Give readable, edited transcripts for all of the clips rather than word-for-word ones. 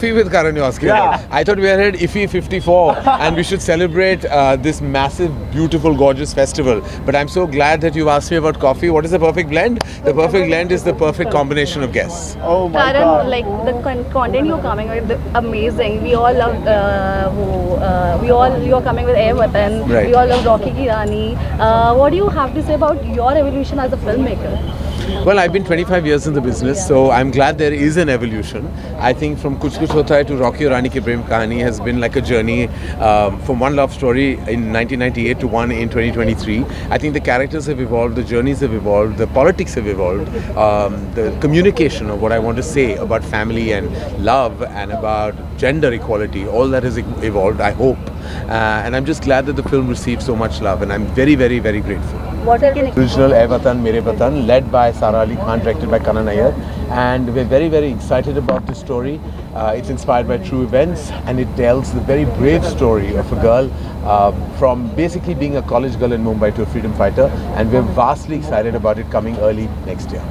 With Karan Johar. Yeah. I thought we had IFFI 54 and we should celebrate this massive, beautiful, gorgeous festival. But I'm so glad that you've asked me about coffee. What is the perfect blend? The perfect blend is the perfect combination of guests. Oh my Karan, God. like the content you're coming with, amazing. We all love, you're coming with Air Watan. Right. We all love Rocky Ki Rani. What do you have to say about your evolution as a filmmaker? Well, I've been 25 years in the business, so I'm glad there is an evolution. I think from Kuch Kuch Hota Hai to Rocky Aur Rani Ki Prem Kahani has been like a journey from one love story in 1998 to one in 2023. I think the characters have evolved, the journeys have evolved, the politics have evolved, the communication of what I want to say about family and love and about gender equality, all that has evolved, I hope. And I'm just glad that the film received so much love, and I'm very, very, very grateful. What can Original Air Watan Mere Watan, led by Sara Ali Khan, directed by Karan Johar, and we're very, very excited about this story. It's inspired by true events, and it tells the very brave story of a girl from basically being a college girl in Mumbai to a freedom fighter, and we're vastly excited about it coming early next year.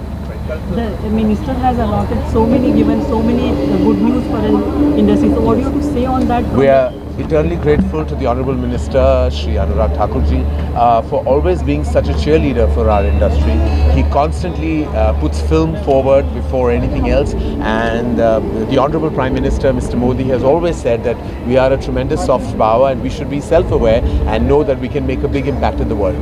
The minister has given so many good news for the industry. So what do you have to say on that? We are eternally grateful to the Honourable Minister, Shri Anurag Thakurji, for always being such a cheerleader for our industry. He constantly puts film forward before anything else, and the Honourable Prime Minister, Mr. Modi, has always said that we are a tremendous soft power and we should be self-aware and know that we can make a big impact in the world.